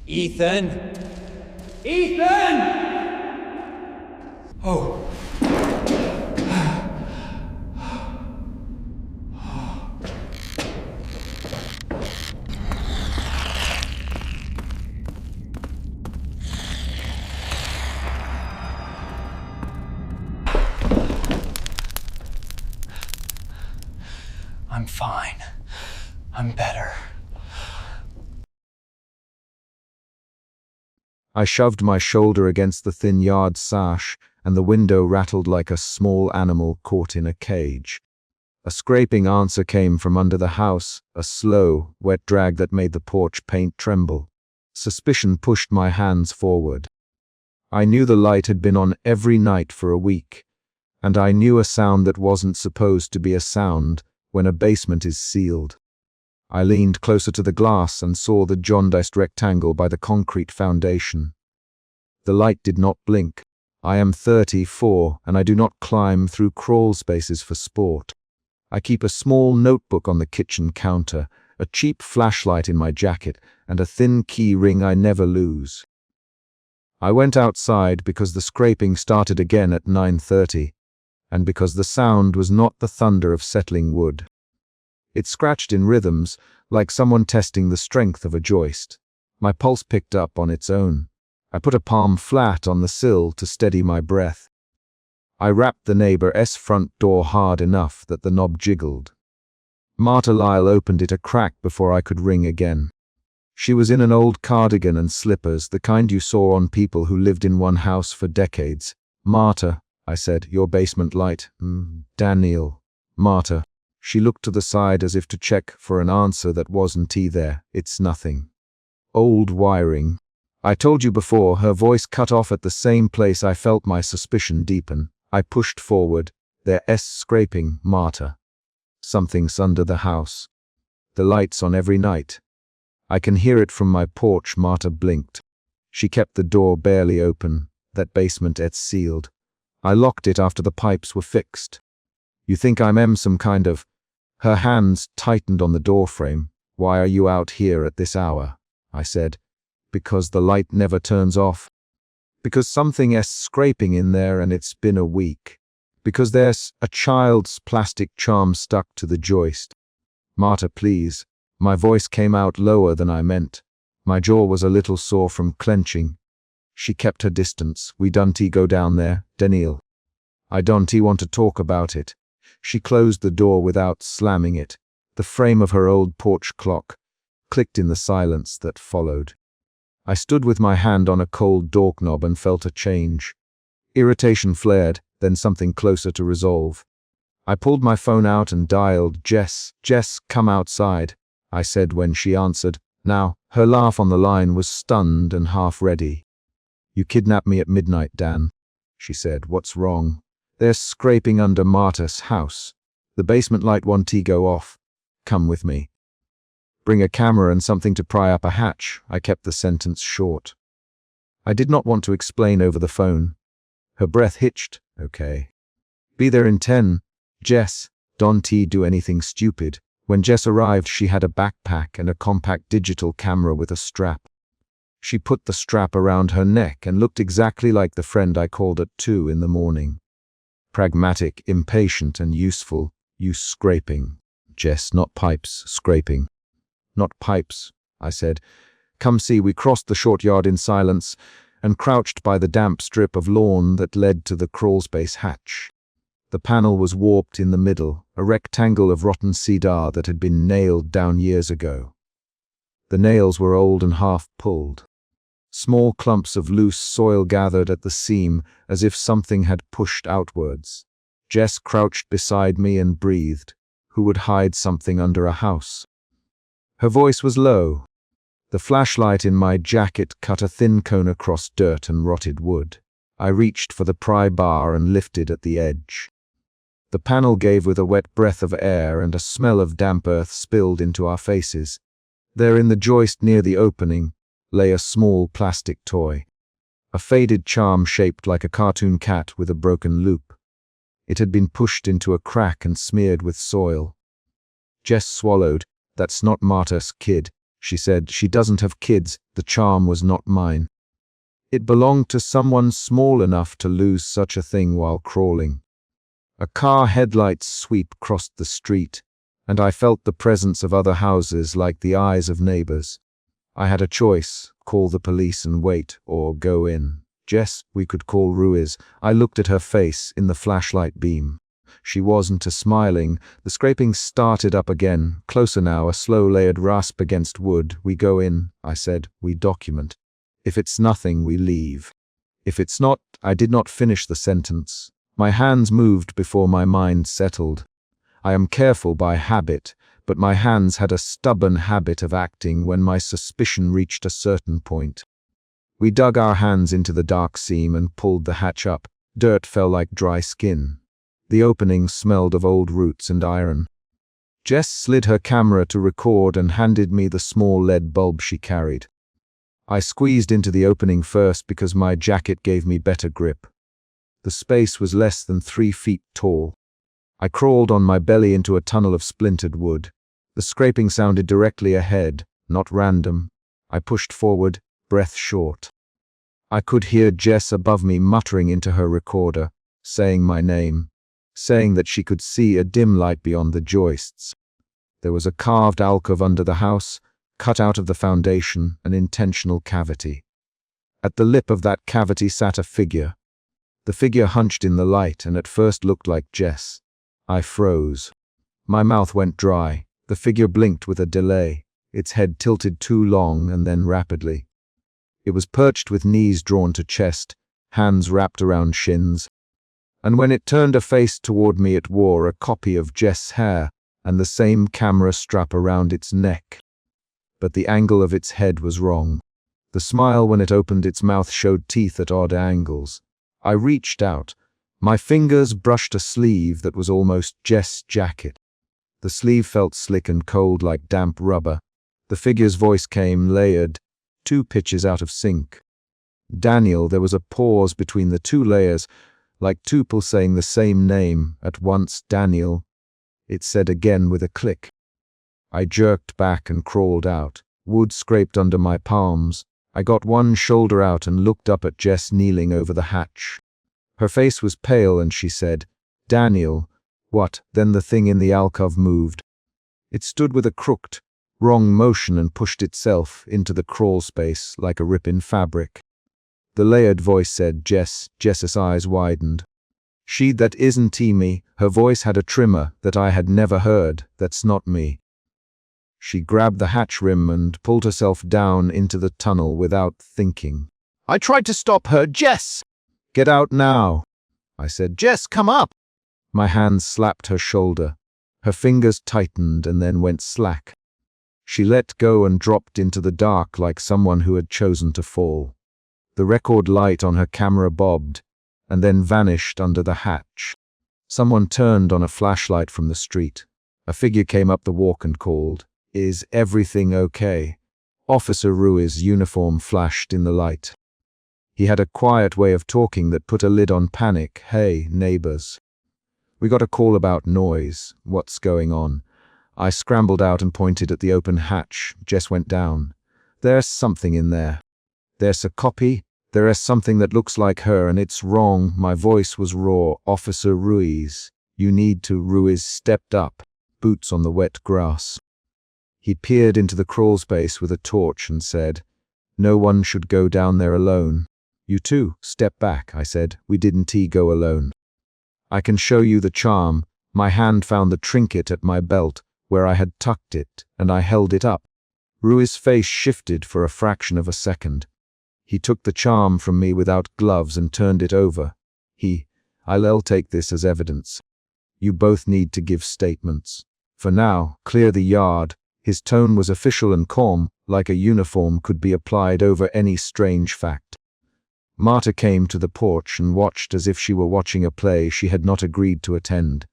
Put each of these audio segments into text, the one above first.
Ethan? Ethan! Oh. I'm fine. I'm better. I shoved my shoulder against the thin yard sash, and the window rattled like a small animal caught in a cage. A scraping answer came from under the house, a slow, wet drag that made the porch paint tremble. Suspicion pushed my hands forward. I knew the light had been on every night for a week, and I knew a sound that wasn't supposed to be a sound when a basement is sealed. I leaned closer to the glass and saw the jaundiced rectangle by the concrete foundation. The light did not blink. I am 34, and I do not climb through crawl spaces for sport. I keep a small notebook on the kitchen counter, a cheap flashlight in my jacket, and a thin key ring I never lose. I went outside because the scraping started again at 9:30, and because the sound was not the thunder of settling wood. It scratched in rhythms, like someone testing the strength of a joist. My pulse picked up on its own. I put a palm flat on the sill to steady my breath. I rapped the neighbor's front door hard enough that the knob jiggled. Marta Lyle opened it a crack before I could ring again. She was in an old cardigan and slippers, the kind you saw on people who lived in one house for decades. "Marta," I said, "your basement light." "Daniel." "Marta." She looked to the side as if to check for an answer that wasn't there. "It's nothing." "Old wiring." I told you before. Her voice cut off at the same place I felt my suspicion deepen. I pushed forward. "There's scraping, Marta. Something's under the house. The light's on every night. I can hear it from my porch." Marta blinked. She kept the door barely open. "That basement is sealed. I locked it after the pipes were fixed. You think I'm some kind of—" Her hands tightened on the doorframe. "Why are you out here at this hour?" I said. "Because the light never turns off. Because something is scraping in there and it's been a week. Because there's a child's plastic charm stuck to the joist." "Marta, please." My voice came out lower than I meant. My jaw was a little sore from clenching. She kept her distance. "We don't go down there, Daniel. I don't want to talk about it." She closed the door without slamming it. The frame of her old porch clock clicked in the silence that followed. I stood with my hand on a cold doorknob and felt a change. Irritation flared, then something closer to resolve. I pulled my phone out and dialed Jess. "Jess, come outside," I said when she answered. Now, her laugh on the line was stunned and half ready. "You kidnapped me at midnight, Dan," she said. "What's wrong?" "There's scraping under Marta's house. The basement light won't go off. Come with me." "Bring a camera and something to pry up a hatch." I kept the sentence short. I did not want to explain over the phone. Her breath hitched. "Okay. Be there in 10. Jess, don't do anything stupid." When Jess arrived, she had a backpack and a compact digital camera with a strap. She put the strap around her neck and looked exactly like the friend I called at 2 in the morning. Pragmatic, impatient, and useful. "You scraping, Jess, not pipes, scraping." "Not pipes," I said. "Come see." We crossed the short yard in silence and crouched by the damp strip of lawn that led to the crawlspace hatch. The panel was warped in the middle, a rectangle of rotten cedar that had been nailed down years ago. The nails were old and half pulled. Small clumps of loose soil gathered at the seam as if something had pushed outwards. Jess crouched beside me and breathed. Who would hide something under a house? Her voice was low. The flashlight in my jacket cut a thin cone across dirt and rotted wood. I reached for the pry bar and lifted at the edge. The panel gave with a wet breath of air, and a smell of damp earth spilled into our faces. There in the joist near the opening lay a small plastic toy. A faded charm shaped like a cartoon cat with a broken loop. It had been pushed into a crack and smeared with soil. Jess swallowed. "That's not Marta's kid," She said, "She doesn't have kids. The charm was not mine. It belonged to someone small enough to lose such a thing while crawling." A car headlight's sweep crossed the street, and I felt the presence of other houses like the eyes of neighbors. I had a choice: call the police and wait, or go in. Jess, we could call Ruiz. I looked at her face in the flashlight beam. She wasn't smiling. The scraping started up again. Closer now, a slow layered rasp against wood. "We go in," I said. "We document. If it's nothing, we leave. If it's not..." I did not finish the sentence. My hands moved before my mind settled. I am careful by habit, but my hands had a stubborn habit of acting when my suspicion reached a certain point. We dug our hands into the dark seam and pulled the hatch up. Dirt fell like dry skin. The opening smelled of old roots and iron. Jess slid her camera to record and handed me the small lead bulb she carried. I squeezed into the opening first because my jacket gave me better grip. The space was less than 3 feet tall. I crawled on my belly into a tunnel of splintered wood. The scraping sounded directly ahead, not random. I pushed forward, breath short. I could hear Jess above me muttering into her recorder, saying my name, saying that she could see a dim light beyond the joists. There was a carved alcove under the house, cut out of the foundation, an intentional cavity. At the lip of that cavity sat a figure. The figure hunched in the light and at first looked like Jess. I froze. My mouth went dry. The figure blinked with a delay. Its head tilted too long and then rapidly. It was perched with knees drawn to chest, hands wrapped around shins. And when it turned a face toward me, it wore a copy of Jess' hair and the same camera strap around its neck. But the angle of its head was wrong. The smile when it opened its mouth showed teeth at odd angles. I reached out. My fingers brushed a sleeve that was almost Jess' jacket. The sleeve felt slick and cold like damp rubber. The figure's voice came layered, 2 pitches out of sync. "Daniel." There was a pause between the 2 layers, like 2 people saying the same name at once. "Daniel," it said again with a click. I jerked back and crawled out. Wood scraped under my palms. I got one shoulder out and looked up at Jess kneeling over the hatch. Her face was pale and she said, "Daniel." "What?" Then the thing in the alcove moved. It stood with a crooked, wrong motion and pushed itself into the crawl space like a rip in fabric. The layered voice said, "Jess." Jess's eyes widened. "She that isn't me." Her voice had a tremor that I had never heard. "That's not me." She grabbed the hatch rim and pulled herself down into the tunnel without thinking. I tried to stop her. "Jess!" "Get out now," I said. "Jess, come up." My hands slapped her shoulder. Her fingers tightened and then went slack. She let go and dropped into the dark like someone who had chosen to fall. The record light on her camera bobbed and then vanished under the hatch. Someone turned on a flashlight from the street. A figure came up the walk and called, "Is everything okay?" Officer Ruiz's uniform flashed in the light. He had a quiet way of talking that put a lid on panic. "Hey, neighbors. We got a call about noise. What's going on?" I scrambled out and pointed at the open hatch. Jess went down. "There's something in there. There's a copy. There is something that looks like her and it's wrong." My voice was raw. "Officer Ruiz, you need to..." Ruiz stepped up, boots on the wet grass. He peered into the crawl space with a torch and said, "No one should go down there alone." "You too, step back," I said. "We didn't go alone. I can show you the charm." My hand found the trinket at my belt, where I had tucked it, and I held it up. Ruiz's face shifted for a fraction of a second. He took the charm from me without gloves and turned it over. "I'll take this as evidence. You both need to give statements. For now, clear the yard." His tone was official and calm, like a uniform could be applied over any strange fact. Marta came to the porch and watched as if she were watching a play she had not agreed to attend.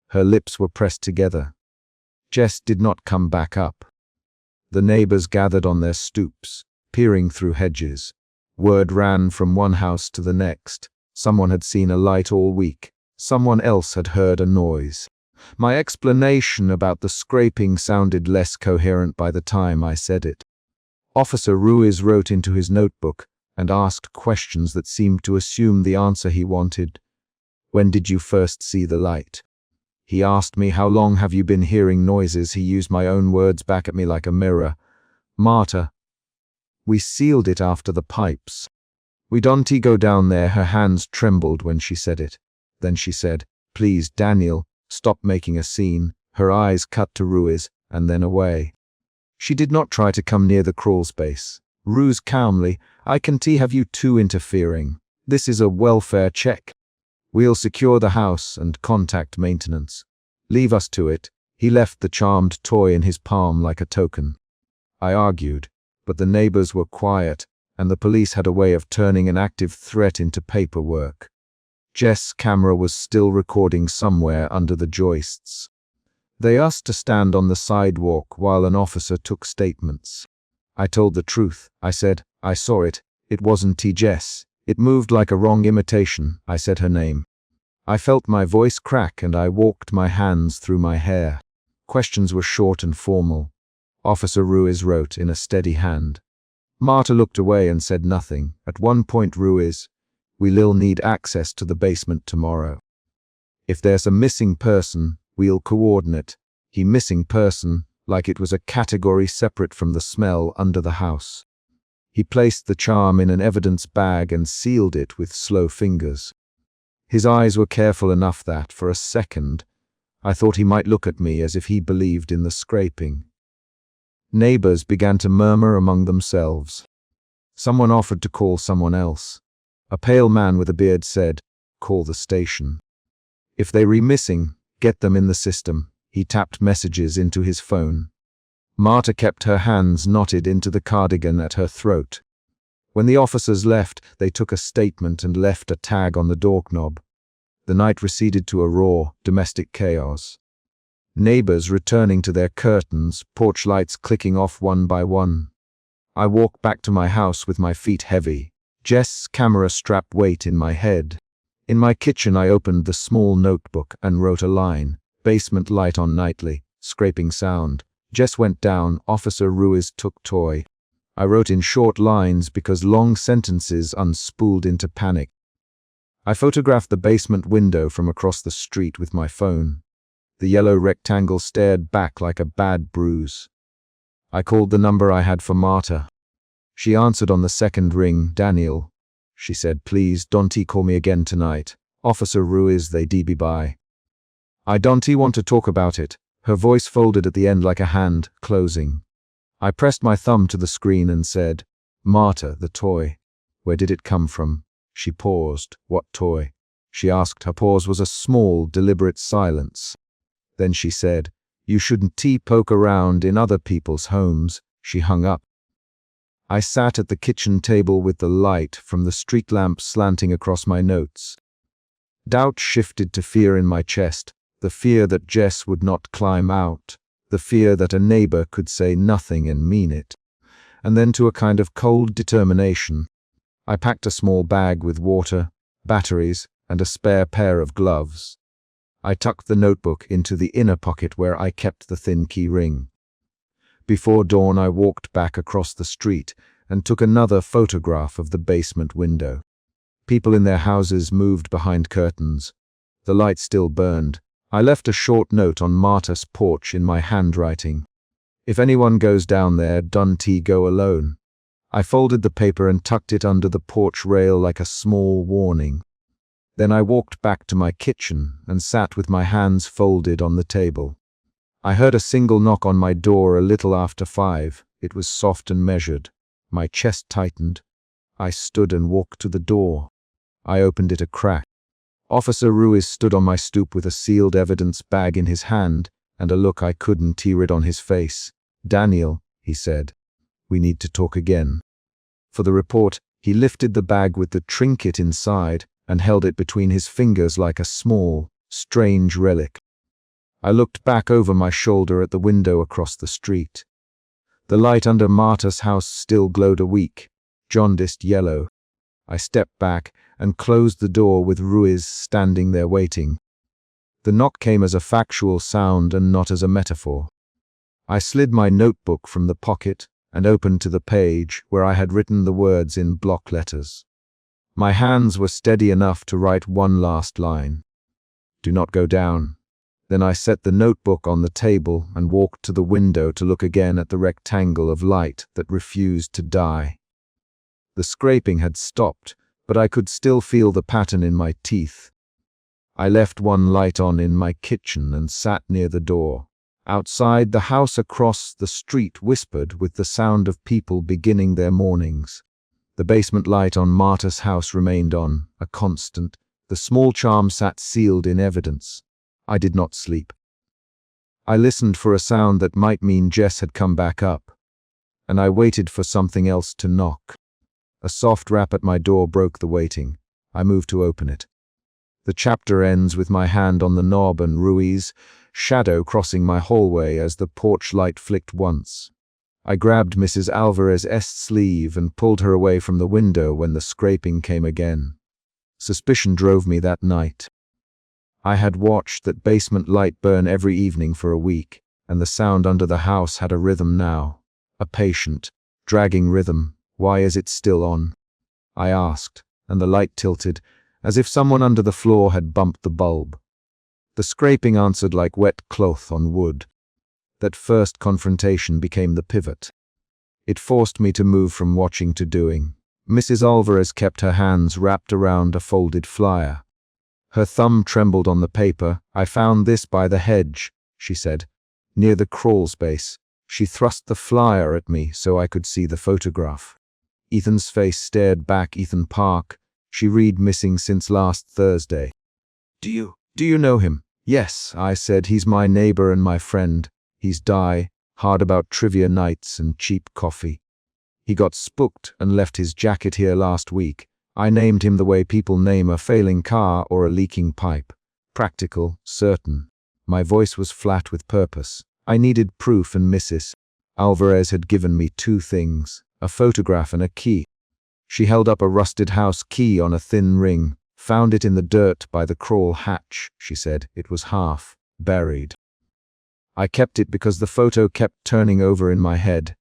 Her lips were pressed together. Jess did not come back up. The neighbors gathered on their stoops, peering through hedges. Word ran from one house to the next. Someone had seen a light all week. Someone else had heard a noise. My explanation about the scraping sounded less coherent by the time I said it. Officer Ruiz wrote into his notebook and asked questions that seemed to assume the answer he wanted. When did you first see the light? He asked me, how long have you been hearing noises? He used my own words back at me like a mirror. Marta. We sealed it after the pipes. We don't go down there. Her hands trembled when she said it. Then she said, please, Daniel, stop making a scene. Her eyes cut to Ruiz and then away. She did not try to come near the crawl space. Ruiz calmly, I can have you two interfering. This is a welfare check. We'll secure the house and contact maintenance. Leave us to it. He left the charmed toy in his palm like a token. I argued, but the neighbors were quiet, and the police had a way of turning an active threat into paperwork. Jess' camera was still recording somewhere under the joists. They asked to stand on the sidewalk while an officer took statements. I told the truth. I said, I saw it. It wasn't Jess. It moved like a wrong imitation. I said her name. I felt my voice crack and I walked my hands through my hair. Questions were short and formal. Officer Ruiz wrote in a steady hand. Marta looked away and said nothing. At one point, Ruiz, we'll need access to the basement tomorrow. If there's a missing person, we'll coordinate. He missing person, like it was a category separate from the smell under the house. He placed the charm in an evidence bag and sealed it with slow fingers. His eyes were careful enough that, for a second, I thought he might look at me as if he believed in the scraping. Neighbors began to murmur among themselves. Someone offered to call someone else. A pale man with a beard said, call the station. If they missing, get them in the system. He tapped messages into his phone. Marta kept her hands knotted into the cardigan at her throat. When the officers left, they took a statement and left a tag on the doorknob. The night receded to a raw, domestic chaos. Neighbors returning to their curtains, porch lights clicking off one by one. I walked back to my house with my feet heavy, Jess' camera strap weight in my head. In my kitchen, I opened the small notebook and wrote a line. Basement light on nightly, scraping sound. Jess went down, Officer Ruiz took toy. I wrote in short lines because long sentences unspooled into panic. I photographed the basement window from across the street with my phone. The yellow rectangle stared back like a bad bruise. I called the number I had for Marta. She answered on the second ring. Daniel, she said, please don't call me again tonight. Officer Ruiz, they DB by. I don't want to talk about it. Her voice folded at the end like a hand, closing. I pressed my thumb to the screen and said, Marta, the toy. Where did it come from? She paused. What toy? She asked. Her pause was a small, deliberate silence. Then she said, you shouldn't poke around in other people's homes. She hung up. I sat at the kitchen table with the light from the street lamp slanting across my notes. Doubt shifted to fear in my chest. The fear that Jess would not climb out, the fear that a neighbor could say nothing and mean it, and then to a kind of cold determination. I packed a small bag with water, batteries, and a spare pair of gloves. I tucked the notebook into the inner pocket where I kept the thin key ring. Before dawn, I walked back across the street and took another photograph of the basement window. People in their houses moved behind curtains. The light still burned. I left a short note on Marta's porch in my handwriting. If anyone goes down there, don't go alone. I folded the paper and tucked it under the porch rail like a small warning. Then I walked back to my kitchen and sat with my hands folded on the table. I heard a single knock on my door a little after 5. It was soft and measured. My chest tightened. I stood and walked to the door. I opened it a crack. Officer Ruiz stood on my stoop with a sealed evidence bag in his hand and a look I couldn't read on his face. Daniel, he said, we need to talk again. For the report, he lifted the bag with the trinket inside and held it between his fingers like a small, strange relic. I looked back over my shoulder at the window across the street. The light under Marta's house still glowed a weak, jaundiced yellow. I stepped back and closed the door with Ruiz standing there waiting. The knock came as a factual sound and not as a metaphor. I slid my notebook from the pocket and opened to the page where I had written the words in block letters. My hands were steady enough to write one last line. Do not go down. Then I set the notebook on the table and walked to the window to look again at the rectangle of light that refused to die. The scraping had stopped, but I could still feel the pattern in my teeth. I left one light on in my kitchen and sat near the door. Outside, the house across the street whispered with the sound of people beginning their mornings. The basement light on Marta's house remained on, a constant. The small charm sat sealed in evidence. I did not sleep. I listened for a sound that might mean Jess had come back up, and I waited for something else to knock. A soft rap at my door broke the waiting. I moved to open it. The chapter ends with my hand on the knob and Rui's shadow crossing my hallway as the porch light flicked once. I grabbed Mrs. Alvarez's sleeve and pulled her away from the window when the scraping came again. Suspicion drove me that night. I had watched that basement light burn every evening for a week, and the sound under the house had a rhythm now. A patient, dragging rhythm. Why is it still on? I asked, and the light tilted, as if someone under the floor had bumped the bulb. The scraping answered like wet cloth on wood. That first confrontation became the pivot. It forced me to move from watching to doing. Mrs. Alvarez kept her hands wrapped around a folded flyer. Her thumb trembled on the paper. I found this by the hedge, she said, near the crawl space. She thrust the flyer at me so I could see the photograph. Ethan's face stared back. Ethan Park. She read missing since last Thursday. Do you know him? Yes, I said. He's my neighbor and my friend. He's hard about trivia nights and cheap coffee. He got spooked and left his jacket here last week. I named him the way people name a failing car or a leaking pipe. Practical, certain. My voice was flat with purpose. I needed proof, and Mrs. Alvarez had given me two things, a photograph and a key. She held up a rusted house key on a thin ring. Found it in the dirt by the crawl hatch, she said. It was half buried. I kept it because the photo kept turning over in my head.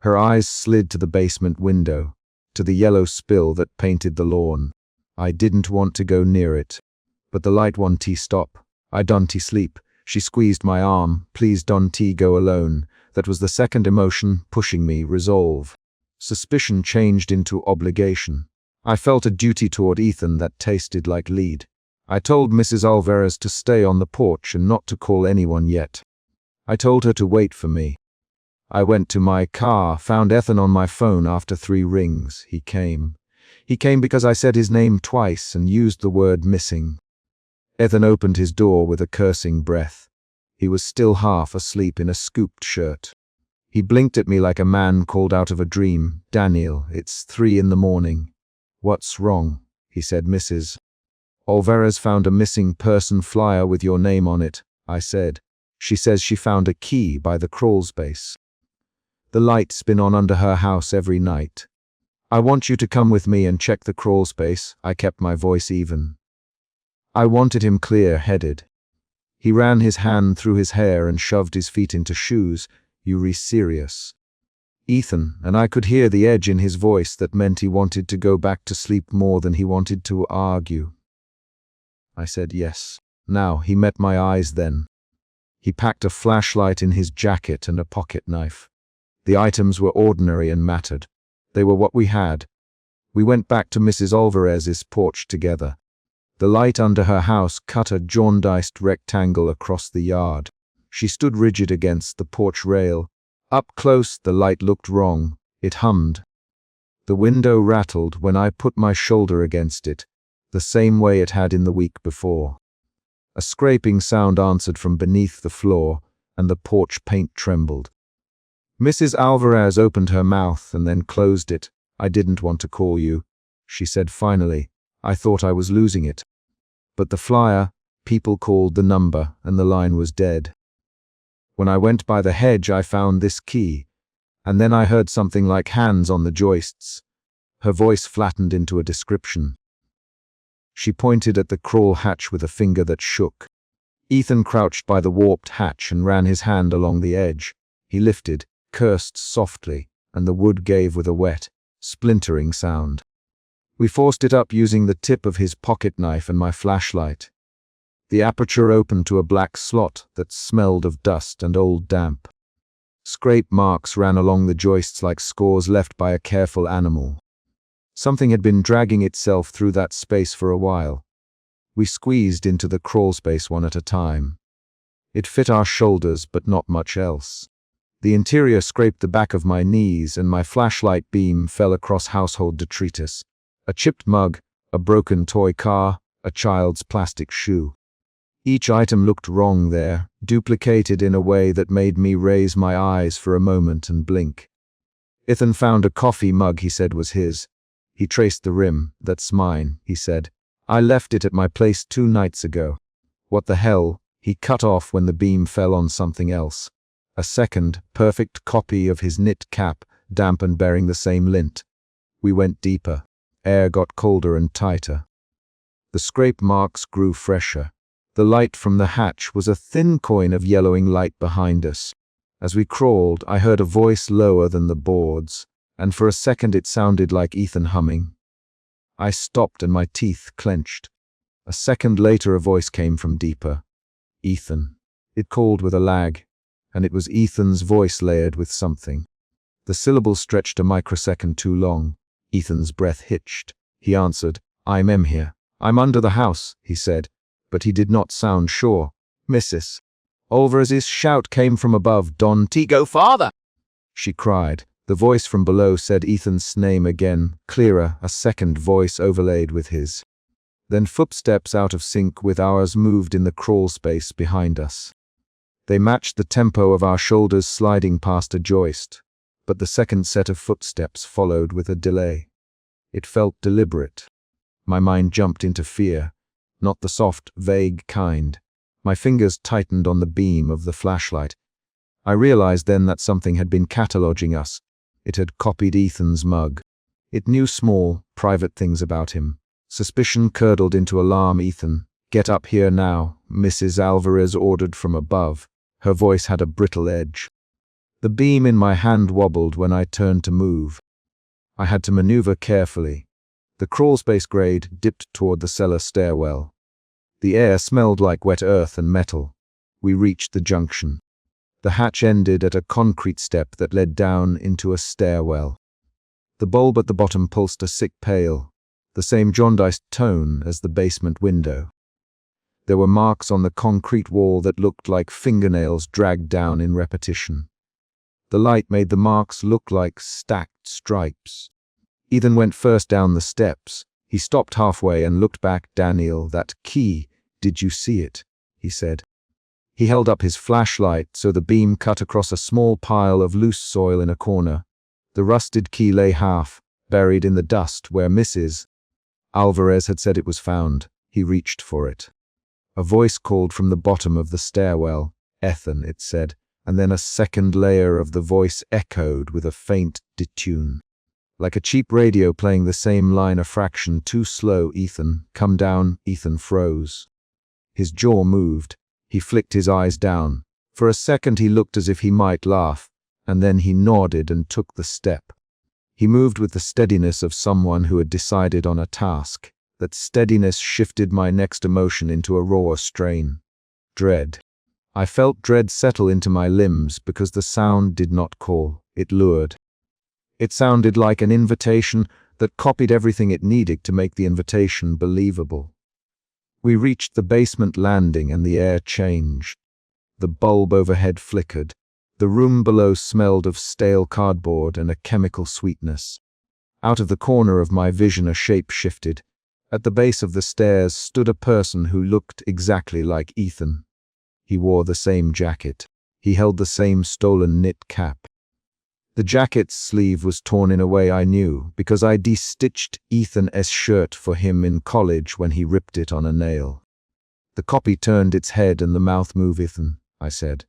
Her eyes slid to the basement window, to the yellow spill that painted the lawn. I didn't want to go near it. But the light won't stop. I don't sleep. She squeezed my arm. Please don't go alone. That was the second emotion pushing me, resolve. Suspicion changed into obligation. I felt a duty toward Ethan that tasted like lead. I told Mrs. Alvarez to stay on the porch and not to call anyone yet. I told her to wait for me. I went to my car, found Ethan on my phone after 3 rings. He came. He came because I said his name twice and used the word missing. Ethan opened his door with a cursing breath. He was still half asleep in a scooped shirt. He blinked at me like a man called out of a dream. Daniel, it's 3 a.m. What's wrong? He said. Mrs. Alvarez found a missing person flyer with your name on it, I said. She says she found a key by the crawl space. The lights spin on under her house every night. I want you to come with me and check the crawl space. I kept my voice even. I wanted him clear-headed. He ran his hand through his hair and shoved his feet into shoes. You re serious? Ethan, and I could hear the edge in his voice that meant he wanted to go back to sleep more than he wanted to argue. I said yes. Now, he met my eyes then. He packed a flashlight in his jacket and a pocket knife. The items were ordinary and mattered. They were what we had. We went back to Mrs. Alvarez's porch together. The light under her house cut a jaundiced rectangle across the yard. She stood rigid against the porch rail. Up close, the light looked wrong. It hummed. The window rattled when I put my shoulder against it, the same way it had in the week before. A scraping sound answered from beneath the floor, and the porch paint trembled. Mrs. Alvarez opened her mouth and then closed it. I didn't want to call you, she said finally. I thought I was losing it. But the flyer, people called the number, and the line was dead. When I went by the hedge, I found this key, and then I heard something like hands on the joists. Her voice flattened into a description. She pointed at the crawl hatch with a finger that shook. Ethan crouched by the warped hatch and ran his hand along the edge. He lifted, cursed softly, and the wood gave with a wet, splintering sound. We forced it up using the tip of his pocket knife and my flashlight. The aperture opened to a black slot that smelled of dust and old damp. Scrape marks ran along the joists like scores left by a careful animal. Something had been dragging itself through that space for a while. We squeezed into the crawl space one at a time. It fit our shoulders, but not much else. The interior scraped the back of my knees, and my flashlight beam fell across household detritus. A chipped mug, a broken toy car, a child's plastic shoe. Each item looked wrong there, duplicated in a way that made me raise my eyes for a moment and blink. Ethan found a coffee mug he said was his. He traced the rim. "That's mine," he said. "I left it at my place 2 nights ago." "What the hell?" He cut off when the beam fell on something else. A second, perfect copy of his knit cap, damp and bearing the same lint. We went deeper. Air got colder and tighter. The scrape marks grew fresher. The light from the hatch was a thin coin of yellowing light behind us. As we crawled, I heard a voice lower than the boards, and for a second it sounded like Ethan humming. I stopped and my teeth clenched. A second later a voice came from deeper. "Ethan." It called with a lag, and it was Ethan's voice layered with something. The syllables stretched a microsecond too long. Ethan's breath hitched. He answered, "I'm Em here. I'm under the house," he said, but he did not sound sure. "Mrs. Alvarez's shout came from above. "Don T, go farther!" she cried. The voice from below said Ethan's name again, clearer, a second voice overlaid with his. Then footsteps out of sync with ours moved in the crawl space behind us. They matched the tempo of our shoulders sliding past a joist, but the second set of footsteps followed with a delay. It felt deliberate. My mind jumped into fear, not the soft, vague kind. My fingers tightened on the beam of the flashlight. I realized then that something had been cataloging us. It had copied Ethan's mug. It knew small, private things about him. Suspicion curdled into alarm. "Ethan, get up here now," Mrs. Alvarez ordered from above. Her voice had a brittle edge. The beam in my hand wobbled when I turned to move. I had to maneuver carefully. The crawlspace grade dipped toward the cellar stairwell. The air smelled like wet earth and metal. We reached the junction. The hatch ended at a concrete step that led down into a stairwell. The bulb at the bottom pulsed a sick pale, the same jaundiced tone as the basement window. There were marks on the concrete wall that looked like fingernails dragged down in repetition. The light made the marks look like stacked stripes. Ethan went first down the steps. He stopped halfway and looked back. "Daniel, that key, did you see it?" he said. He held up his flashlight so the beam cut across a small pile of loose soil in a corner. The rusted key lay half, buried in the dust where Mrs. Alvarez had said it was found. He reached for it. A voice called from the bottom of the stairwell. "Ethan," it said, and then a second layer of the voice echoed with a faint detune. Like a cheap radio playing the same line a fraction too slow. "Ethan, come down." Ethan froze. His jaw moved. He flicked his eyes down. For a second he looked as if he might laugh, and then he nodded and took the step. He moved with the steadiness of someone who had decided on a task. That steadiness shifted my next emotion into a raw strain. Dread. I felt dread settle into my limbs because the sound did not call, it lured. It sounded like an invitation that copied everything it needed to make the invitation believable. We reached the basement landing and the air changed. The bulb overhead flickered. The room below smelled of stale cardboard and a chemical sweetness. Out of the corner of my vision a shape shifted. At the base of the stairs stood a person who looked exactly like Ethan. He wore the same jacket. He held the same stolen knit cap. The jacket's sleeve was torn in a way I knew, because I de-stitched Ethan's shirt for him in college when he ripped it on a nail. The copy turned its head and the mouth moved. "Ethan," I said.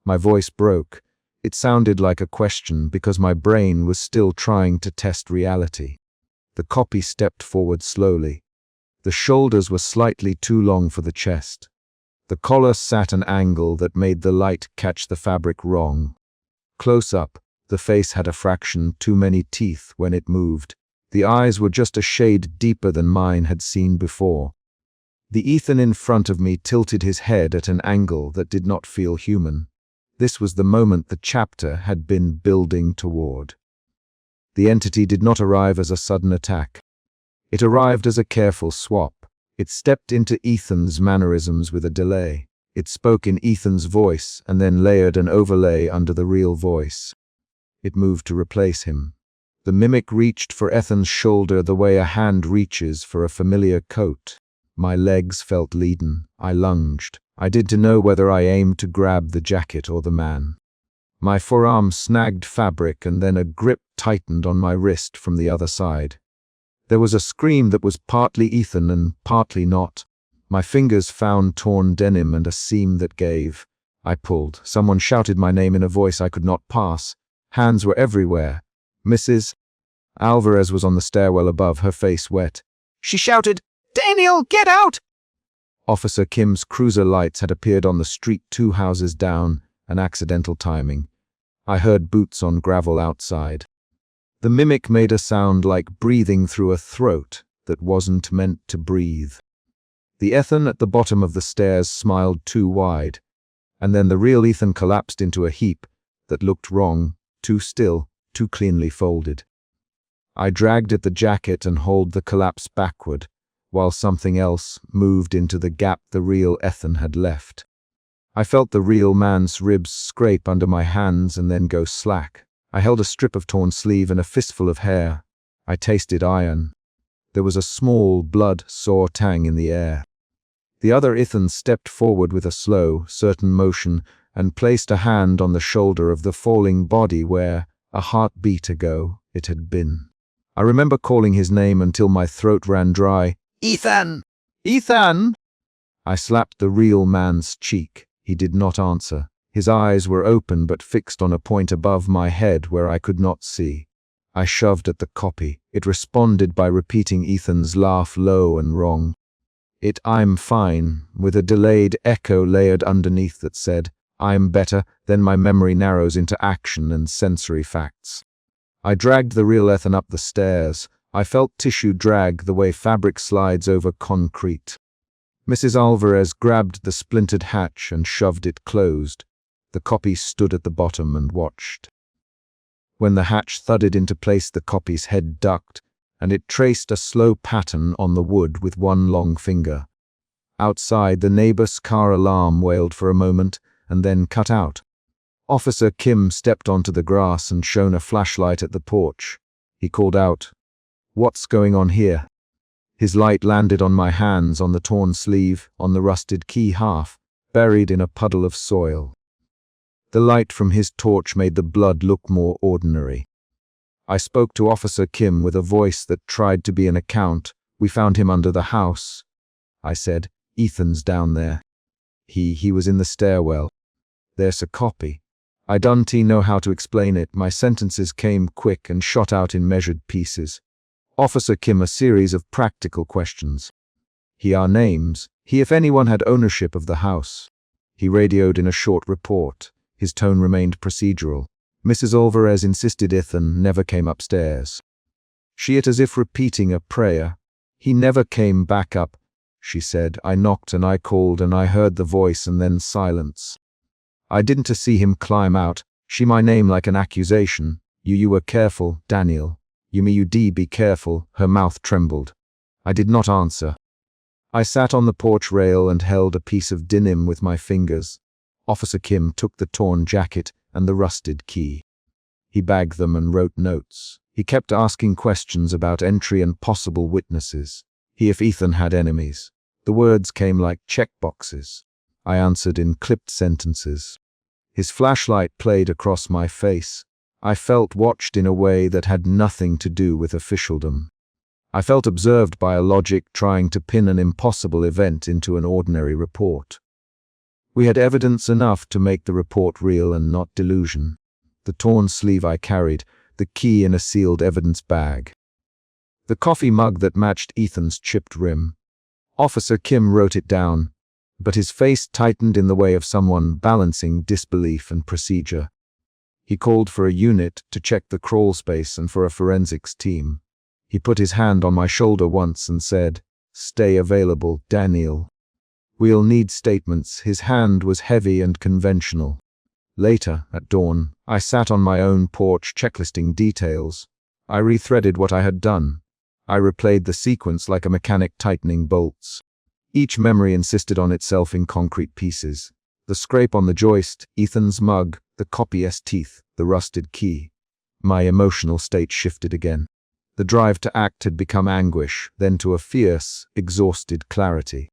My voice broke. It sounded like a question because my brain was still trying to test reality. The copy stepped forward slowly. The shoulders were slightly too long for the chest. The collar sat an angle that made the light catch the fabric wrong. Close up, the face had a fraction too many teeth when it moved. The eyes were just a shade deeper than mine had seen before. The Ethan in front of me tilted his head at an angle that did not feel human. This was the moment the chapter had been building toward. The entity did not arrive as a sudden attack. It arrived as a careful swap. It stepped into Ethan's mannerisms with a delay. It spoke in Ethan's voice and then layered an overlay under the real voice. It moved to replace him. The mimic reached for Ethan's shoulder the way a hand reaches for a familiar coat. My legs felt leaden. I lunged. I didn't know whether I aimed to grab the jacket or the man. My forearm snagged fabric and then a grip tightened on my wrist from the other side. There was a scream that was partly Ethan and partly not. My fingers found torn denim and a seam that gave. I pulled. Someone shouted my name in a voice I could not pass. Hands were everywhere. Mrs. Alvarez was on the stairwell above, her face wet. She shouted, "Daniel, get out!" Officer Kim's cruiser lights had appeared on the street 2 houses down, an accidental timing. I heard boots on gravel outside. The mimic made a sound like breathing through a throat that wasn't meant to breathe. The Ethan at the bottom of the stairs smiled too wide, and then the real Ethan collapsed into a heap that looked wrong, too still, too cleanly folded. I dragged at the jacket and hauled the collapse backward, while something else moved into the gap the real Ethan had left. I felt the real man's ribs scrape under my hands and then go slack. I held a strip of torn sleeve and a fistful of hair. I tasted iron. There was a small, blood-sore tang in the air. The other Ethan stepped forward with a slow, certain motion and placed a hand on the shoulder of the falling body where, a heartbeat ago, it had been. I remember calling his name until my throat ran dry. "Ethan! Ethan!" I slapped the real man's cheek. He did not answer. His eyes were open but fixed on a point above my head where I could not see. I shoved at the copy. It responded by repeating Ethan's laugh low and wrong. "I'm fine," with a delayed echo layered underneath that said, "I'm better," then my memory narrows into action and sensory facts. I dragged the real Ethan up the stairs. I felt tissue drag the way fabric slides over concrete. Mrs. Alvarez grabbed the splintered hatch and shoved it closed. The copy stood at the bottom and watched. When the hatch thudded into place, the copy's head ducked, and it traced a slow pattern on the wood with one long finger. Outside, the neighbor's car alarm wailed for a moment and then cut out. Officer Kim stepped onto the grass and shone a flashlight at the porch. He called out, "What's going on here?" His light landed on my hands, on the torn sleeve, on the rusted key half, buried in a puddle of soil. The light from his torch made the blood look more ordinary. I spoke to Officer Kim with a voice that tried to be an account. "We found him under the house," I said. "Ethan's down there. He was in the stairwell. There's a copy." I don't know how to explain it. My sentences came quick and shot out in measured pieces. Officer Kim a series of practical questions. He our names. He if anyone had ownership of the house. He radioed in a short report. His tone remained procedural. Mrs. Alvarez insisted Ethan never came upstairs. She it as if repeating a prayer. "He never came back up," she said. I knocked and I called and I heard the voice and then silence. I didn't see him climb out. She my name like an accusation. You were careful, Daniel. You be careful." Her mouth trembled. I did not answer. I sat on the porch rail and held a piece of denim with my fingers. Officer Kim took the torn jacket and the rusted key. He bagged them and wrote notes. He kept asking questions about entry and possible witnesses. He if Ethan had enemies. The words came like checkboxes. I answered in clipped sentences. His flashlight played across my face. I felt watched in a way that had nothing to do with officialdom. I felt observed by a logic trying to pin an impossible event into an ordinary report. We had evidence enough to make the report real and not delusion. The torn sleeve I carried, the key in a sealed evidence bag. The coffee mug that matched Ethan's chipped rim. Officer Kim wrote it down. but his face tightened in the way of someone balancing disbelief and procedure. He called for a unit to check the crawl space and for a forensics team. He put his hand on my shoulder once and said, "Stay available, Daniel. We'll need statements." His hand was heavy and conventional. Later, at dawn, I sat on my own porch checklisting details. I rethreaded what I had done. I replayed the sequence like a mechanic tightening bolts. Each memory insisted on itself in concrete pieces. The scrape on the joist, Ethan's mug, the copy's teeth, the rusted key. My emotional state shifted again. The drive to act had become anguish, then to a fierce, exhausted clarity.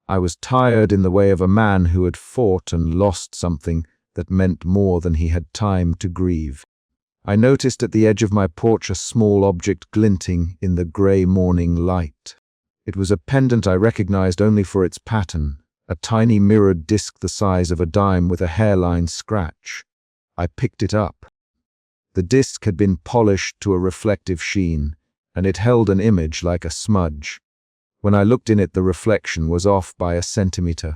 I was tired in the way of a man who had fought and lost something that meant more than he had time to grieve. I noticed at the edge of my porch a small object glinting in the grey morning light. It was a pendant I recognized only for its pattern, a tiny mirrored disc the size of a dime with a hairline scratch. I picked it up. The disc had been polished to a reflective sheen, and it held an image like a smudge. When I looked in it, the reflection was off by a centimeter.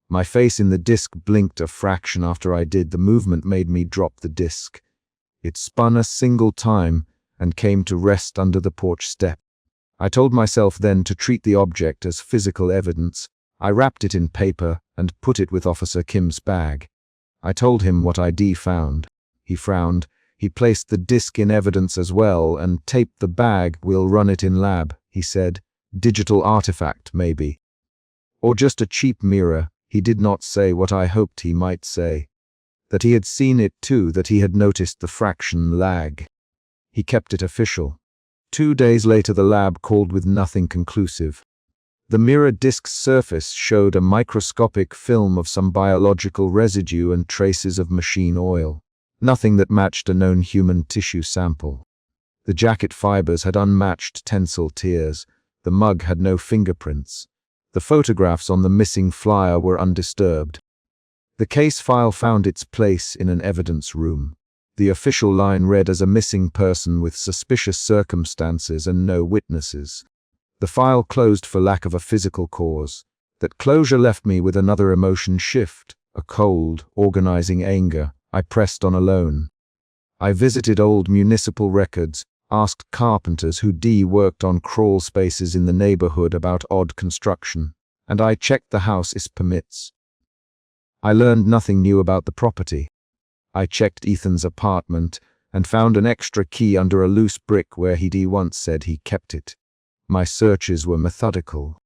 My face in the disc blinked a fraction after I did. The movement made me drop the disc. It spun a single time and came to rest under the porch step. I told myself then to treat the object as physical evidence. I wrapped it in paper and put it with Officer Kim's bag. I told him what ID found. He frowned. He placed the disc in evidence as well and taped the bag. "We'll run it in lab," he said. "Digital artifact, maybe. Or just a cheap mirror." He did not say what I hoped he might say. That he had seen it too, that he had noticed the fraction lag. He kept it official. 2 days later the lab called with nothing conclusive. The mirror disk's surface showed a microscopic film of some biological residue and traces of machine oil. Nothing that matched a known human tissue sample. The jacket fibers had unmatched tensile tears. The mug had no fingerprints. The photographs on the missing flyer were undisturbed. The case file found its place in an evidence room. The official line read as a missing person with suspicious circumstances and no witnesses. The file closed for lack of a physical cause. That closure left me with another emotion shift, a cold, organizing anger. I pressed on alone. I visited old municipal records, asked carpenters who worked on crawl spaces in the neighborhood about odd construction, and I checked the house's permits. I learned nothing new about the property. I checked Ethan's apartment and found an extra key under a loose brick where he'd once said he kept it. My searches were methodical.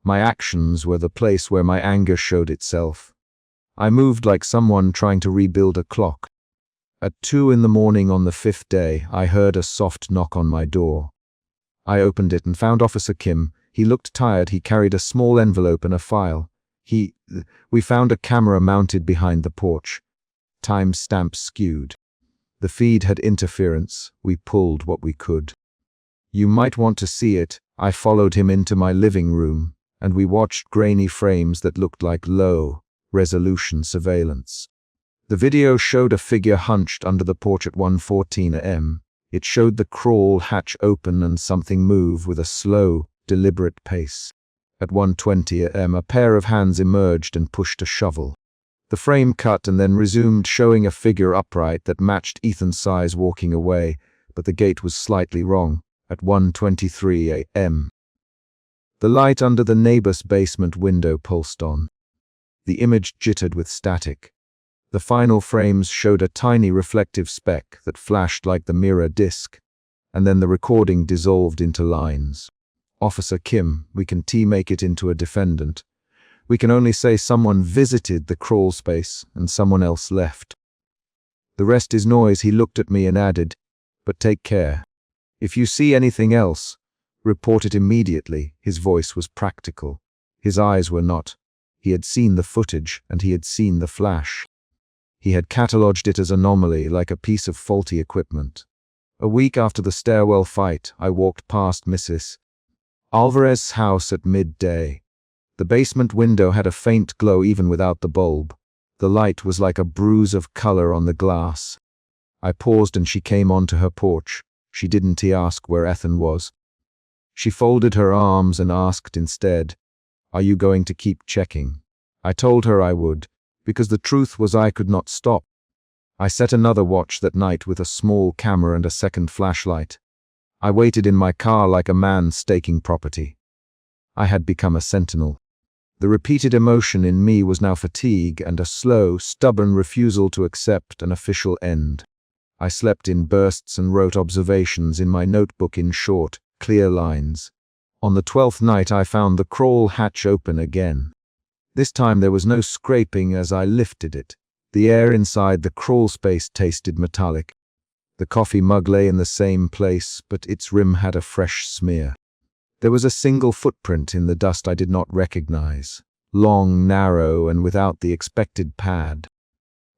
My actions were the place where my anger showed itself. I moved like someone trying to rebuild a clock. At 2 in the morning on the 5th day, I heard a soft knock on my door. I opened it and found Officer Kim. He looked tired. He carried a small envelope and a file. We found a camera mounted behind the porch. Time stamps skewed. The feed had interference. We pulled what we could. "You might want to see it." I followed him into my living room, and we watched grainy frames that looked like low-resolution surveillance. The video showed a figure hunched under the porch at 1:14 a.m. It showed the crawl hatch open and something move with a slow, deliberate pace. At 1:20 a.m. a pair of hands emerged and pushed a shovel. The frame cut and then resumed, showing a figure upright that matched Ethan's size walking away, but the gait was slightly wrong. At 1:23 a.m. The light under the neighbor's basement window pulsed on. The image jittered with static. The final frames showed a tiny reflective speck that flashed like the mirror disc, and then the recording dissolved into lines. "Officer Kim, we can make it into a defendant. We can only say someone visited the crawl space and someone else left. The rest is noise." He looked at me and added, "But take care. If you see anything else, report it immediately." His voice was practical. His eyes were not. He had seen the footage and he had seen the flash. He had catalogued it as anomaly, like a piece of faulty equipment. A week after the stairwell fight, I walked past Mrs. Alvarez's house at midday. The basement window had a faint glow even without the bulb. The light was like a bruise of color on the glass. I paused and she came onto her porch. She didn't ask where Ethan was. She folded her arms and asked instead, Are you going to keep checking? I told her I would, because the truth was I could not stop. I set another watch that night with a small camera and a second flashlight. I waited in my car like a man staking property. I had become a sentinel. The repeated emotion in me was now fatigue and a slow, stubborn refusal to accept an official end. I slept in bursts and wrote observations in my notebook in short, clear lines. On the 12th night I found the crawl hatch open again. This time there was no scraping as I lifted it. The air inside the crawl space tasted metallic. The coffee mug lay in the same place, but its rim had a fresh smear. There was a single footprint in the dust I did not recognize, long, narrow, and without the expected pad.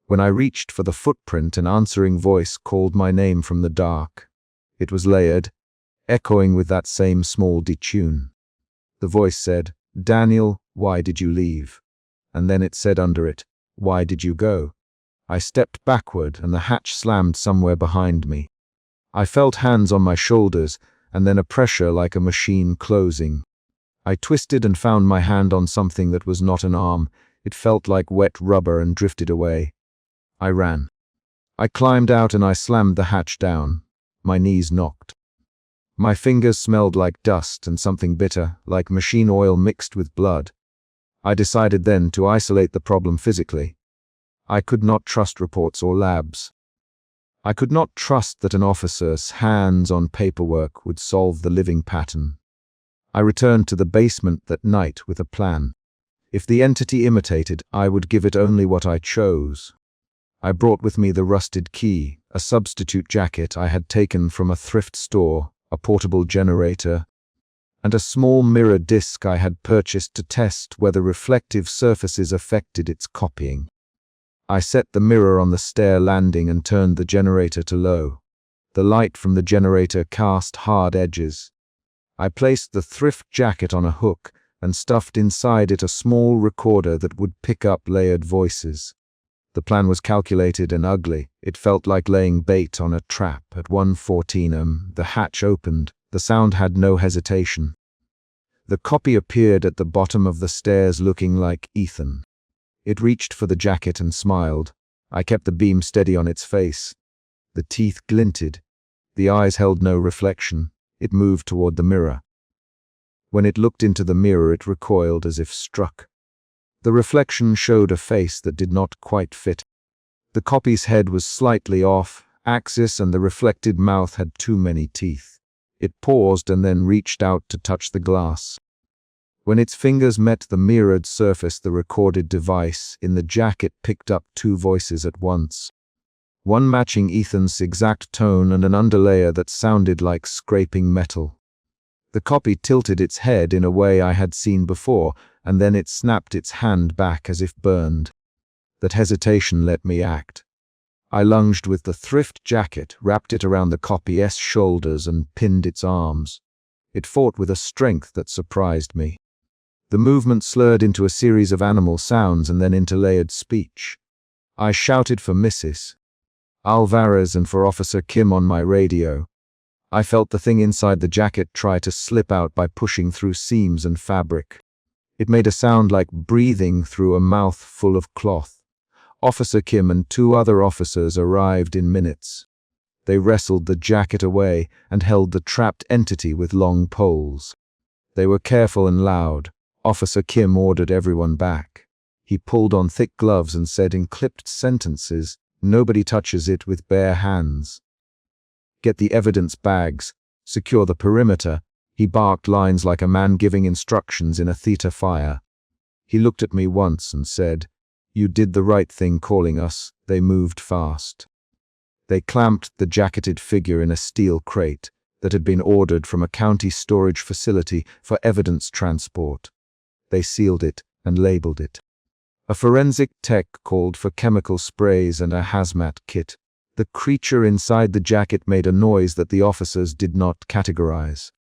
When I reached for the footprint, an answering voice called my name from the dark. It was layered, echoing with that same small detune. The voice said, "Daniel, why did you leave?" And then it said under it, "Why did you go?" I stepped backward and the hatch slammed somewhere behind me. I felt hands on my shoulders and then a pressure like a machine closing. I twisted and found my hand on something that was not an arm. It felt like wet rubber and drifted away. I ran. I climbed out and I slammed the hatch down. My knees knocked. My fingers smelled like dust and something bitter, like machine oil mixed with blood. I decided then to isolate the problem physically. I could not trust reports or labs. I could not trust that an officer's hands on paperwork would solve the living pattern. I returned to the basement that night with a plan. If the entity imitated, I would give it only what I chose. I brought with me the rusted key, a substitute jacket I had taken from a thrift store, a portable generator, and a small mirror disc I had purchased to test whether reflective surfaces affected its copying. I set the mirror on the stair landing and turned the generator to low. The light from the generator cast hard edges. I placed the thrift jacket on a hook and stuffed inside it a small recorder that would pick up layered voices. The plan was calculated and ugly. It felt like laying bait on a trap. At 1:14 am, the hatch opened. The sound had no hesitation. The copy appeared at the bottom of the stairs looking like Ethan. It reached for the jacket and smiled. I kept the beam steady on its face. The teeth glinted. The eyes held no reflection. It moved toward the mirror. When it looked into the mirror, it recoiled as if struck. The reflection showed a face that did not quite fit. The copy's head was slightly off axis and the reflected mouth had too many teeth. It paused and then reached out to touch the glass. When its fingers met the mirrored surface, the recorded device in the jacket picked up two voices at once. One matching Ethan's exact tone and an underlayer that sounded like scraping metal. The copy tilted its head in a way I had seen before, and then it snapped its hand back as if burned. That hesitation let me act. I lunged with the thrift jacket, wrapped it around the copy's shoulders and pinned its arms. It fought with a strength that surprised me. The movement slurred into a series of animal sounds and then into layered speech. I shouted for Mrs. Alvarez and for Officer Kim on my radio. I felt the thing inside the jacket try to slip out by pushing through seams and fabric. It made a sound like breathing through a mouth full of cloth. Officer Kim and two other officers arrived in minutes. They wrestled the jacket away and held the trapped entity with long poles. They were careful and loud. Officer Kim ordered everyone back. He pulled on thick gloves and said in clipped sentences, "Nobody touches it with bare hands. Get the evidence bags. Secure the perimeter." He barked lines like a man giving instructions in a theater fire. He looked at me once and said, "You did the right thing calling us." They moved fast. They clamped the jacketed figure in a steel crate that had been ordered from a county storage facility for evidence transport. They sealed it and labeled it. A forensic tech called for chemical sprays and a hazmat kit. The creature inside the jacket made a noise that the officers did not categorize.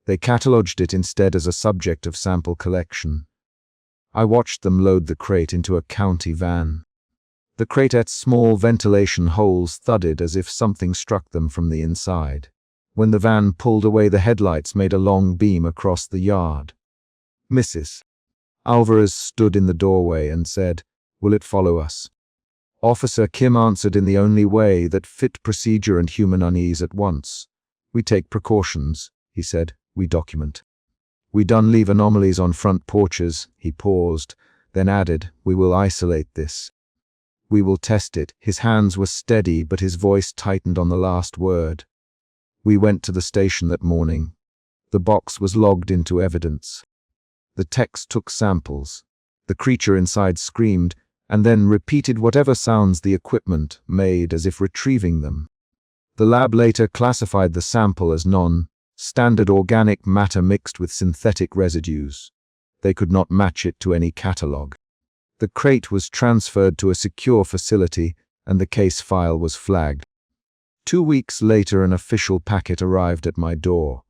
They cataloged it instead as a subject of sample collection. I watched them load the crate into a county van. The crate's small ventilation holes thudded as if something struck them from the inside. When the van pulled away, the headlights made a long beam across the yard. Mrs. Alvarez stood in the doorway and said, "Will it follow us?" Officer Kim answered in the only way that fit procedure and human unease at once. "We take precautions," he said. "We document. We done leave anomalies on front porches." He paused, then added, "We will isolate this. We will test it." His hands were steady, but his voice tightened on the last word. We went to the station that morning. The box was logged into evidence. The techs took samples. The creature inside screamed, and then repeated whatever sounds the equipment made as if retrieving them. The lab later classified the sample as non-standard organic matter mixed with synthetic residues. They could not match it to any catalog. The crate was transferred to a secure facility, and the case file was flagged. 2 weeks later, an official packet arrived at my door.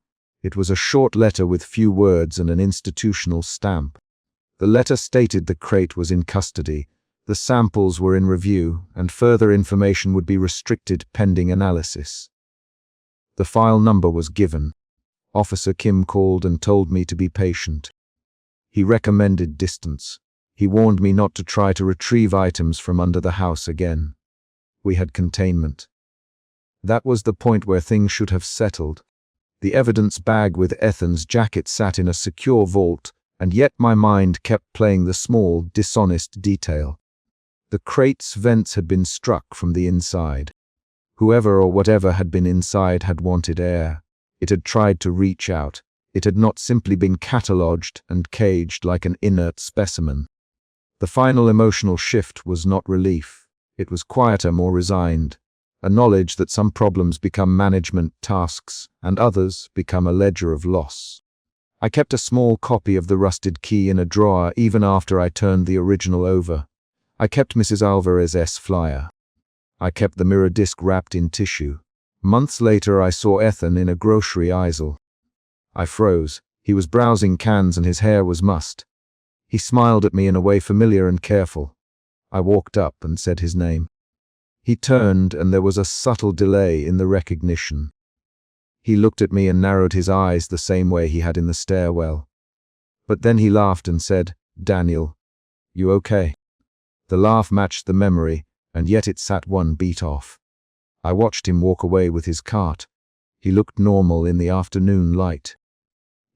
It was a short letter with few words and an institutional stamp. The letter stated the crate was in custody, the samples were in review, and further information would be restricted pending analysis. The file number was given. Officer Kim called and told me to be patient. He recommended distance. He warned me not to try to retrieve items from under the house again. We had containment. That was the point where things should have settled. The evidence bag with Ethan's jacket sat in a secure vault, and yet my mind kept playing the small, dishonest detail. The crate's vents had been struck from the inside. Whoever or whatever had been inside had wanted air. It had tried to reach out. It had not simply been catalogued and caged like an inert specimen. The final emotional shift was not relief. It was quieter, more resigned. A knowledge that some problems become management tasks and others become a ledger of loss. I kept a small copy of the rusted key in a drawer even after I turned the original over. I kept Mrs. Alvarez's flyer. I kept the mirror disc wrapped in tissue. Months later, I saw Ethan in a grocery aisle. I froze. He was browsing cans and his hair was mussed. He smiled at me in a way familiar and careful. I walked up and said his name. He turned, and there was a subtle delay in the recognition. He looked at me and narrowed his eyes the same way he had in the stairwell. But then he laughed and said, "Daniel, you okay?" The laugh matched the memory, and yet it sat one beat off. I watched him walk away with his cart. He looked normal in the afternoon light.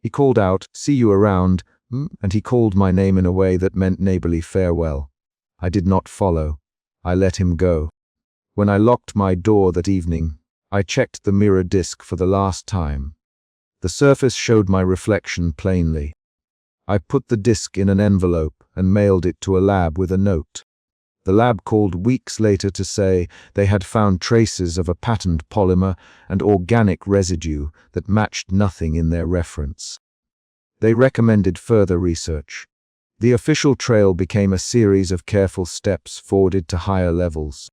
He called out, "See you around," and he called my name in a way that meant neighborly farewell. I did not follow. I let him go. When I locked my door that evening, I checked the mirror disc for the last time. The surface showed my reflection plainly. I put the disc in an envelope and mailed it to a lab with a note. The lab called weeks later to say they had found traces of a patent polymer and organic residue that matched nothing in their reference. They recommended further research. The official trail became a series of careful steps forwarded to higher levels.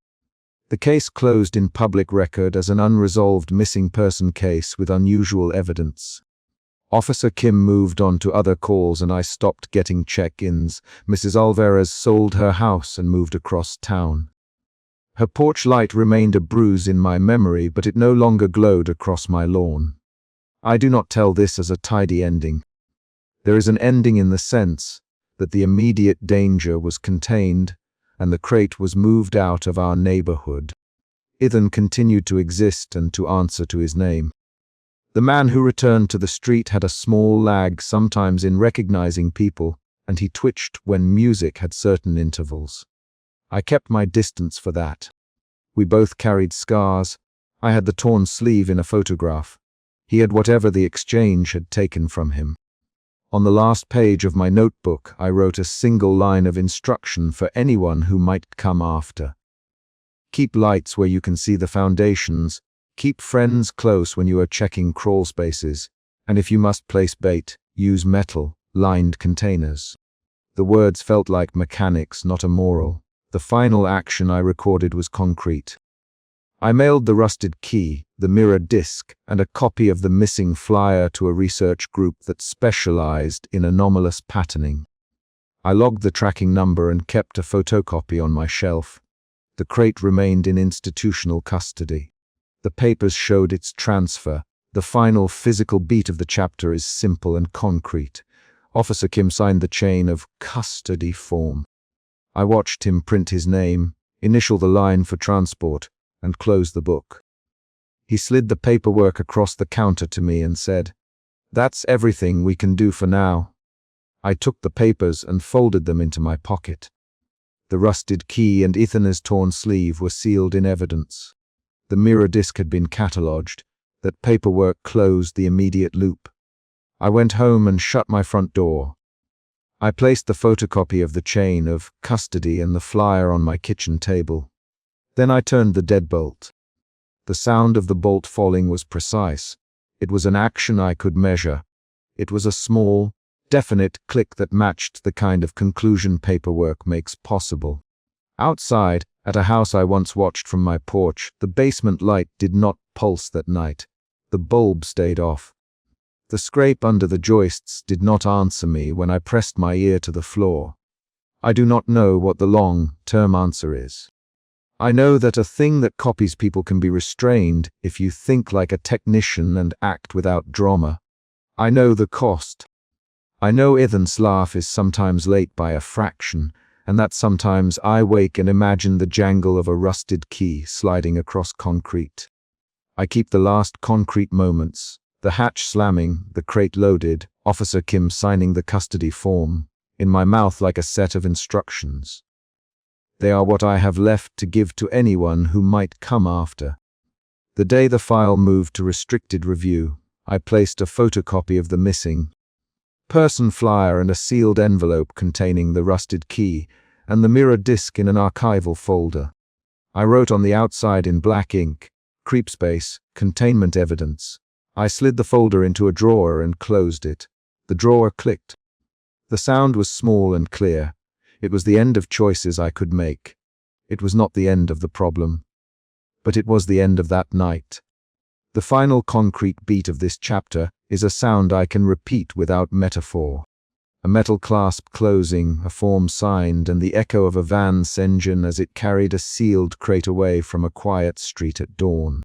The case closed in public record as an unresolved missing person case with unusual evidence. Officer Kim moved on to other calls and I stopped getting check-ins. Mrs. Alvarez sold her house and moved across town. Her porch light remained a bruise in my memory, but it no longer glowed across my lawn. I do not tell this as a tidy ending. There is an ending in the sense that the immediate danger was contained and the crate was moved out of our neighborhood. Ethan continued to exist and to answer to his name. The man who returned to the street had a small lag sometimes in recognizing people, and he twitched when music had certain intervals. I kept my distance for that. We both carried scars. I had the torn sleeve in a photograph. He had whatever the exchange had taken from him. On the last page of my notebook, I wrote a single line of instruction for anyone who might come after. Keep lights where you can see the foundations. Keep friends close when you are checking crawl spaces. And if you must place bait, use metal-lined containers. The words felt like mechanics, not a moral. The final action I recorded was concrete. I mailed the rusted key, the mirror disc, and a copy of the missing flyer to a research group that specialized in anomalous patterning. I logged the tracking number and kept a photocopy on my shelf. The crate remained in institutional custody. The papers showed its transfer. The final physical beat of the chapter is simple and concrete. Officer Kim signed the chain of custody form. I watched him print his name, initial the line for transport, and close the book. He slid the paperwork across the counter to me and said, "That's everything we can do for now." I took the papers and folded them into my pocket. The rusted key and Ethan's torn sleeve were sealed in evidence. The mirror disc had been catalogued. That paperwork closed the immediate loop. I went home and shut my front door. I placed the photocopy of the chain of custody and the flyer on my kitchen table. Then I turned the deadbolt. The sound of the bolt falling was precise. It was an action I could measure. It was a small, definite click that matched the kind of conclusion paperwork makes possible. Outside, at a house I once watched from my porch, the basement light did not pulse that night. The bulb stayed off. The scrape under the joists did not answer me when I pressed my ear to the floor. I do not know what the long-term answer is. I know that a thing that copies people can be restrained if you think like a technician and act without drama. I know the cost. I know Ethan's laugh is sometimes late by a fraction, and that sometimes I wake and imagine the jangle of a rusted key sliding across concrete. I keep the last concrete moments, the hatch slamming, the crate loaded, Officer Kim signing the custody form, in my mouth like a set of instructions. They are what I have left to give to anyone who might come after. The day the file moved to restricted review, I placed a photocopy of the missing person flyer and a sealed envelope containing the rusted key and the mirror disc in an archival folder. I wrote on the outside in black ink, "Creepspace, containment evidence." I slid the folder into a drawer and closed it. The drawer clicked. The sound was small and clear. It was the end of choices I could make. It was not the end of the problem. But it was the end of that night. The final concrete beat of this chapter is a sound I can repeat without metaphor. A metal clasp closing, a form signed, and the echo of a van's engine as it carried a sealed crate away from a quiet street at dawn.